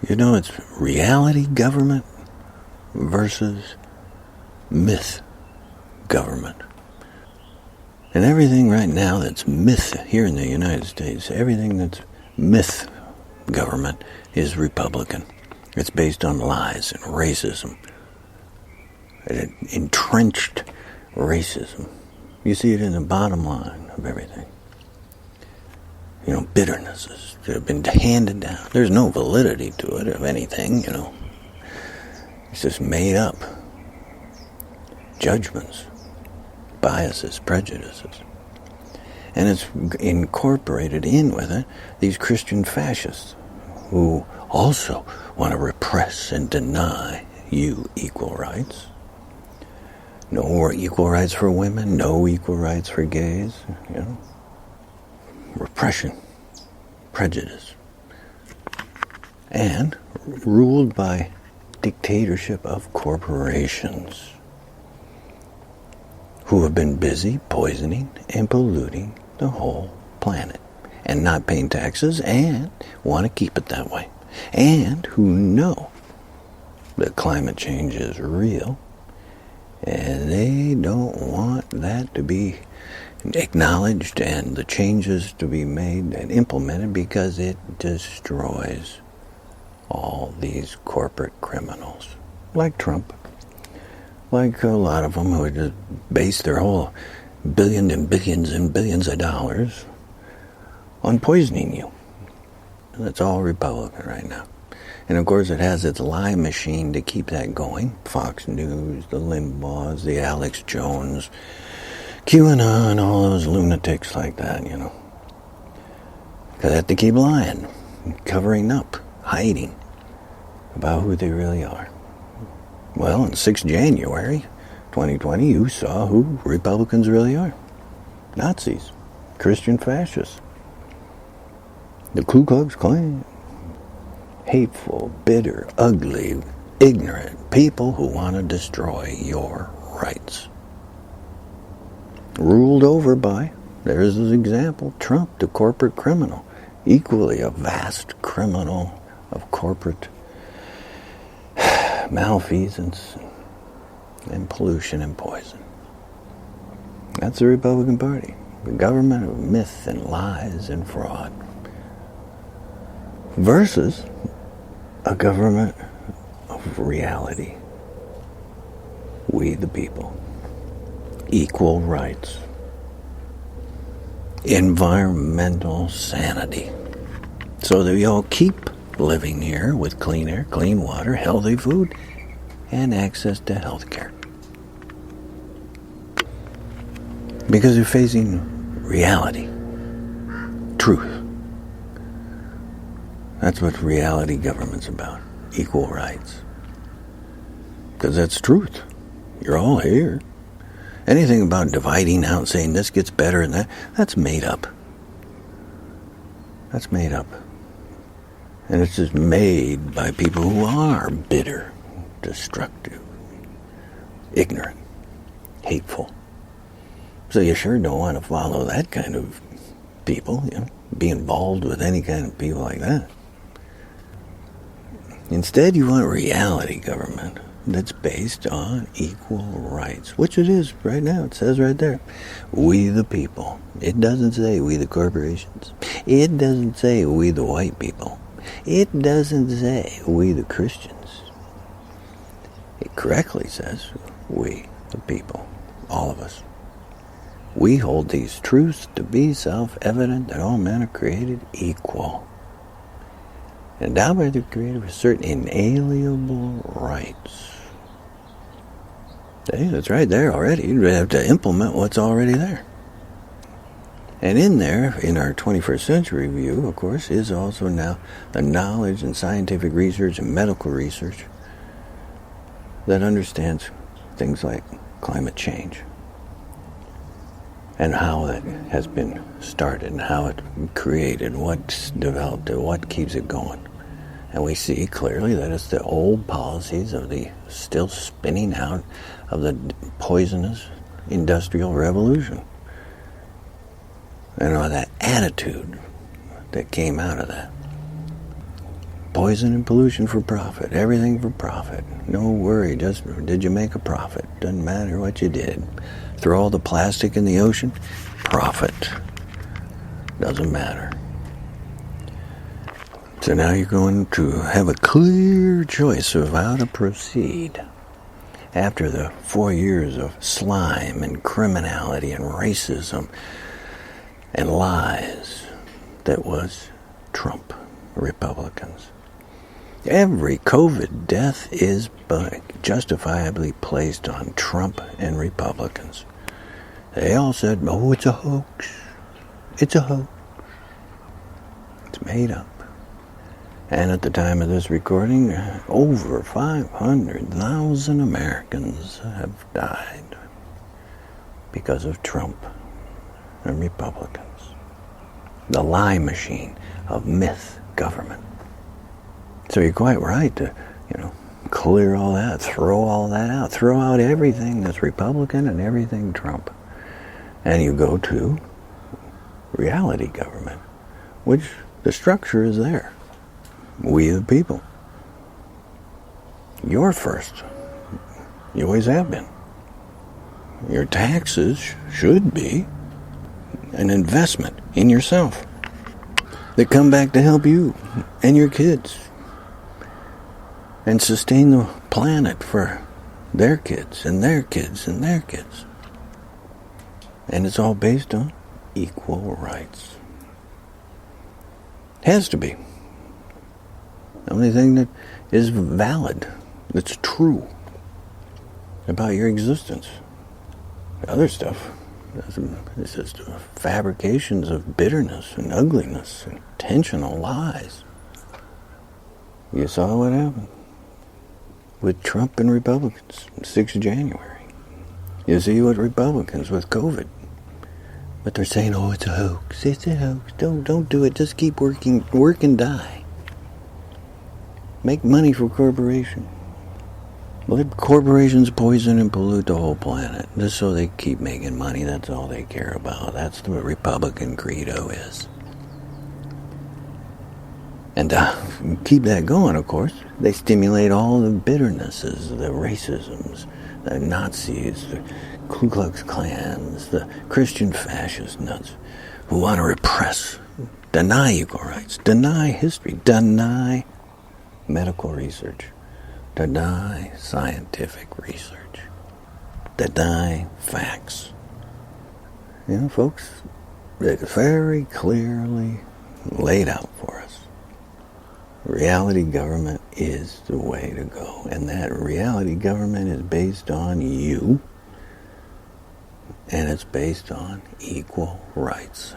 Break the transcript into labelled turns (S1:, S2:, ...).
S1: You know, it's reality government versus myth government. And everything right now that's myth here in the United States, everything that's myth government is Republican. It's based on lies and racism, entrenched racism. You see it in the bottom line of everything. You know, bitternesses that have been handed down. There's no validity to it of anything, you know. It's just made up. Judgments, biases, prejudices. And it's incorporated in with it these Christian fascists who also want to repress and deny you equal rights. No equal rights for women, no equal rights for gays, you know. Repression, prejudice, and ruled by dictatorship of corporations who have been busy poisoning and polluting the whole planet and not paying taxes and want to keep it that way, and who know that climate change is real and they don't want that to be acknowledged and the changes to be made and implemented because it destroys all these corporate criminals like Trump, like a lot of them who just base their whole billions and billions and billions of dollars on poisoning you. And that's all Republican right now. And of course it has its lie machine to keep that going. Fox News, the Limbaughs, the Alex Jones, QAnon, all those lunatics like that, you know. Because they have to keep lying, covering up, hiding about who they really are. Well, on 6 January 2020, you saw who Republicans really are. Nazis, Christian fascists, the Ku Klux Klan. Hateful, bitter, ugly, ignorant people who want to destroy your rights. Ruled over by, there's his example, Trump, the corporate criminal. Equally a vast criminal of corporate malfeasance and pollution and poison. That's the Republican Party. The government of myth and lies and fraud. Versus a government of reality. We the people. Equal rights. Environmental sanity. So that we all keep living here with clean air, clean water, healthy food, and access to health care. Because you're facing reality. Truth. That's what reality government's about. Equal rights. Because that's truth. You're all here. Anything about dividing out, saying this gets better and that, that's made up. That's made up. And it's just made by people who are bitter, destructive, ignorant, hateful. So you sure don't want to follow that kind of people, you know, be involved with any kind of people like that. Instead, you want reality government that's based on equal rights, which it is right now. It says right there, we the people. It doesn't say we the corporations. It doesn't say we the white people. It doesn't say we the Christians. It correctly says we the people, all of us. We hold these truths to be self-evident that all men are created equal. Endowed by the Creator with certain inalienable rights. See, that's right there already. You have to implement what's already there. And in there, in our 21st century view, of course, is also now the knowledge and scientific research and medical research that understands things like climate change and how that has been started and how it created, what's developed it, what keeps it going. And we see clearly that it's the old policies of the still spinning out of the poisonous industrial revolution. And all that attitude that came out of that. Poison and pollution for profit. Everything for profit. No worry. Just did you make a profit? Doesn't matter what you did. Throw all the plastic in the ocean. Profit. Doesn't matter. So now you're going to have a clear choice of how to proceed after the 4 years of slime and criminality and racism and lies that was Trump Republicans. Every COVID death is justifiably placed on Trump and Republicans. They all said, oh, it's a hoax. It's a hoax. It's made up. And at the time of this recording, over 500,000 Americans have died because of Trump and Republicans. The lie machine of myth government. So you're quite right to, clear all that, throw all that out, throw out everything that's Republican and everything Trump. And you go to reality government, which the structure is there. We the people. You're first. You always have been. Your taxes should be an investment in yourself that come back to help you and your kids and sustain the planet for their kids and their kids and their kids. And it's all based on equal rights. Has to be. The only thing that is valid, that's true about your existence. The other stuff is just fabrications of bitterness and ugliness, intentional lies. You saw what happened with Trump and Republicans, 6th January. You see what Republicans with COVID. But they're saying, oh, it's a hoax. It's a hoax. Don't do it. Just keep working. Work and die. Make money for corporations. Let corporations poison and pollute the whole planet just so they keep making money. That's all they care about. That's what Republican credo is. And keep that going, of course. They stimulate all the bitternesses, the racisms, the Nazis, the Ku Klux Klans, the Christian fascist nuts who want to repress, deny equal rights, deny history, deny medical research, deny scientific research, deny facts. Folks, it's very clearly laid out for us. Reality government is the way to go. And that reality government is based on you. And it's based on equal rights.